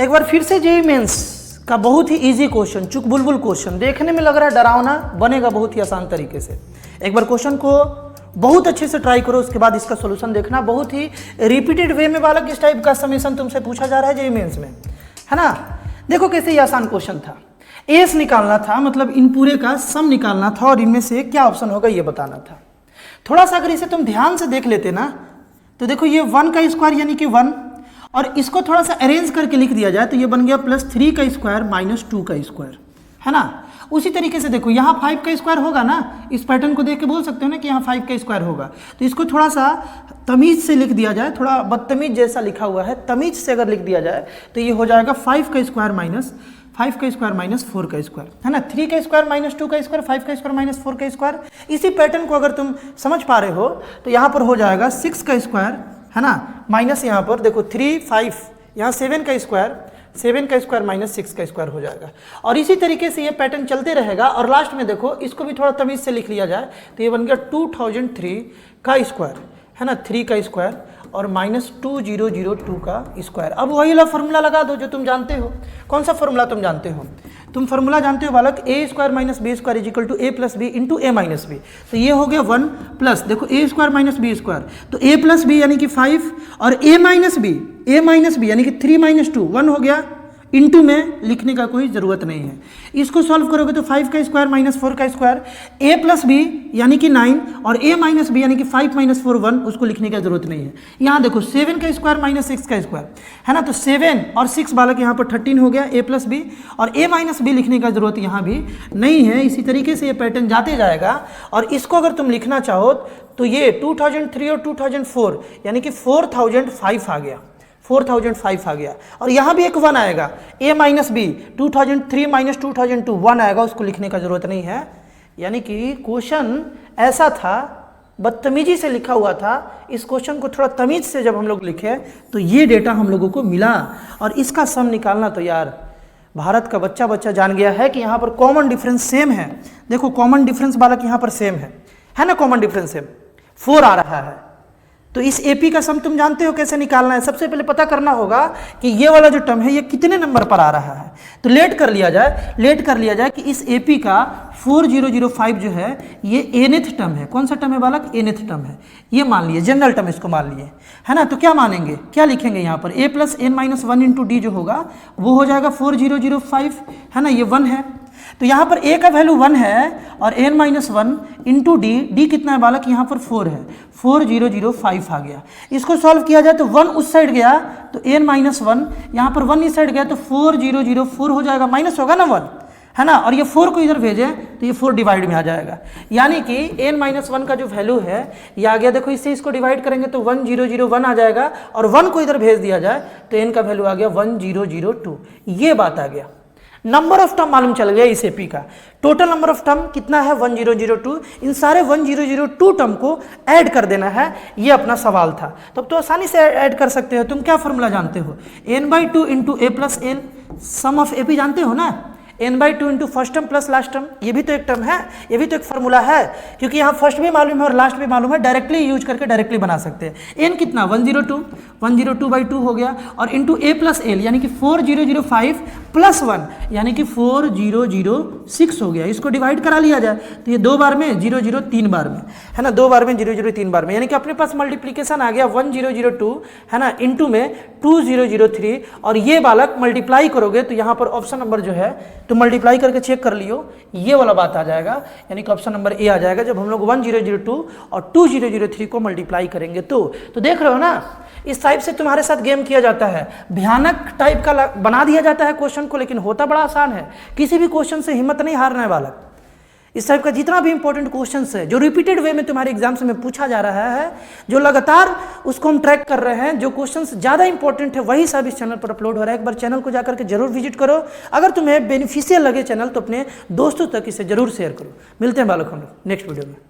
एक बार फिर से जेईई मेंस का बहुत ही इजी क्वेश्चन, चुक बुलबुल क्वेश्चन, देखने में लग रहा है डरावना, बनेगा बहुत ही आसान तरीके से। एक बार क्वेश्चन को बहुत अच्छे से ट्राई करो, उसके बाद इसका सॉल्यूशन देखना। बहुत ही रिपीटेड वे में बालक इस टाइप का समेशन तुमसे पूछा जा रहा है जेईई मेंस में, है ना। देखो कैसे ये आसान क्वेश्चन था। एस निकालना था, मतलब इन पूरे का सम निकालना था और इनमें से क्या ऑप्शन होगा ये बताना था। थोड़ा सा अगर इसे तुम ध्यान से देख लेते ना तो देखो ये 1 का स्क्वायर यानी कि 1, और इसको थोड़ा सा अरेंज करके लिख दिया जाए तो ये बन गया +3 का स्क्वायर -2 का स्क्वायर, है ना। उसी तरीके से देखो यहाँ 5 का स्क्वायर होगा ना, इस पैटर्न को देख के बोल सकते हो ना कि यहाँ 5 का स्क्वायर होगा। तो इसको थोड़ा सा तमीज से लिख दिया जाए, थोड़ा बदतमीज जैसा लिखा हुआ है, तमीज से अगर लिख दिया जाए तो ये हो जाएगा 5 का स्क्वायर -5 का स्क्वायर -4 का स्क्वायर, है ना। 3 का स्क्वायर -2 का स्क्वायर, 5 का स्क्वायर -4 का स्क्वायर। इसी पैटर्न को अगर तुम समझ पा रहे हो तो यहाँ पर हो जाएगा 6 का स्क्वायर, है ना, माइनस यहाँ पर देखो 3 5, यहाँ 7 का स्क्वायर -6 का स्क्वायर हो जाएगा। और इसी तरीके से ये पैटर्न चलते रहेगा। और लास्ट में देखो इसको भी थोड़ा तमीज से लिख लिया जाए तो ये बन गया 2003 का स्क्वायर, है ना, 3 का स्क्वायर और -2002 का स्क्वायर। अब वही वाला फॉर्मूला लगा दो जो तुम जानते हो। कौन सा फॉर्मूला तुम जानते हो? तुम फॉर्मूला जानते हो बालक, a² - b² = a + b × a - b। तो ये हो गया 1 प्लस देखो a² - b², तो a + b यानी कि 5 और a - b यानी कि 3 - 2 1 हो गया। इनटू में लिखने का कोई ज़रूरत नहीं है। इसको सॉल्व करोगे तो 5 का स्क्वायर -4 का स्क्वायर, a + b यानी कि 9 और a - b यानी कि 5 - 4 1, उसको लिखने की जरूरत नहीं है। यहाँ देखो 7 का स्क्वायर -6 का स्क्वायर, है ना, तो 7 और 6 बालक यहाँ पर 13 हो गया a + b, और a - b लिखने का जरूरत यहाँ भी नहीं है। इसी तरीके से ये पैटर्न जाते जाएगा। और इसको अगर तुम लिखना चाहो तो ये 2003 और 2004 यानी कि 4005 आ गया, 4005 आ गया। और यहाँ भी एक 1 आएगा, a - b 2003 - 2002 1 आएगा, उसको लिखने का जरूरत नहीं है। यानी कि क्वेश्चन ऐसा था, बदतमीजी से लिखा हुआ था। इस क्वेश्चन को थोड़ा तमीज से जब हम लोग लिखे तो ये डेटा हम लोगों को मिला। और इसका सम निकालना तो यार भारत का बच्चा जान गया है कि यहाँ पर कॉमन डिफरेंस सेम है। देखो कॉमन डिफरेंस बालक यहाँ पर सेम है ना, कॉमन डिफरेंस सेम 4 आ रहा है। तो इस AP का सम तुम जानते हो कैसे निकालना है। सबसे पहले पता करना होगा कि ये वाला जो टर्म है ये कितने नंबर पर आ रहा है। तो लेट कर लिया जाए कि इस AP का 4005 जो है ये nth टर्म है। कौन सा टर्म है बालक? nth टर्म है। ये मान लिए जनरल टर्म, इसको मान लिए, है ना। तो क्या मानेंगे, क्या लिखेंगे यहाँ पर? a + n - 1 × d जो होगा वो हो जाएगा 4005, है ना, ये 1 है। तो यहाँ पर a का वैल्यू 1 है और n - 1 × d कितना है बालक? यहाँ पर 4 है, 4005 आ गया। इसको सॉल्व किया जाए तो 1 उस साइड गया तो n - 1, यहाँ पर 1 इस साइड गया तो 4004 हो जाएगा, माइनस होगा ना 1, है ना। और ये 4 को इधर भेजें तो ये 4 डिवाइड में आ जाएगा। यानी कि n - 1 का जो वैल्यू है ये आ गया। देखो इससे इसको डिवाइड करेंगे तो 1001 आ जाएगा, और 1 को इधर भेज दिया जाए तो n का वैल्यू आ गया 1002। ये बात आ गया। नंबर ऑफ टर्म मालूम चल गया इस AP का। टोटल नंबर ऑफ टर्म कितना है? 1002। इन सारे 1002 टर्म को ऐड कर देना है, ये अपना सवाल था। तब तो आसानी से ऐड कर सकते हो। तुम क्या फॉर्मूला जानते हो? n/2 × a + n, sum of AP जानते हो ना, n/2 × first term plus last term. ये भी तो एक टर्म है, ये भी तो एक फार्मूला है, क्योंकि यहाँ फर्स्ट भी मालूम है और लास्ट भी मालूम है। डायरेक्टली यूज करके डायरेक्टली बना सकते हैं। n कितना? 102/2 हो गया, और इंटू a + l यानी कि 4005 + 1 यानी कि 4006 हो गया। इसको डिवाइड करा लिया जाए तो ये 2 बार में 00 3 बार में, है ना, 2 बार में 00 3 बार में, यानी कि अपने पास मल्टीप्लीकेशन आ गया 1002, है ना, इंटू में 2003। और ये बालक मल्टीप्लाई करोगे तो यहाँ पर ऑप्शन नंबर जो है तो मल्टीप्लाई करके चेक कर लियो, ये वाला बात आ जाएगा। यानी कि ऑप्शन नंबर A आ जाएगा जब हम लोग 1002 और 2003 को मल्टीप्लाई करेंगे। तो देख रहे हो ना, इस टाइप से तुम्हारे साथ गेम किया जाता है। भयानक टाइप का बना दिया जाता है क्वेश्चन को, लेकिन होता बड़ा आसान है। किसी भी क्वेश्चन से हिम्मत नहीं हारना है बालक। इस टाइप का जितना भी इंपॉर्टेंट क्वेश्चन है जो रिपीटेड वे में तुम्हारे एग्जाम्स में पूछा जा रहा है, जो लगातार उसको हम ट्रैक कर रहे हैं, जो क्वेश्चंस ज़्यादा इंपॉर्टेंट है वही सब इस चैनल पर अपलोड हो रहा है। एक बार चैनल को जाकर के जरूर विजिट करो। अगर तुम्हें बेनिफिशियल लगे चैनल तो अपने दोस्तों तक इसे जरूर शेयर करो। मिलते हैं बालक हम लोग नेक्स्ट वीडियो में।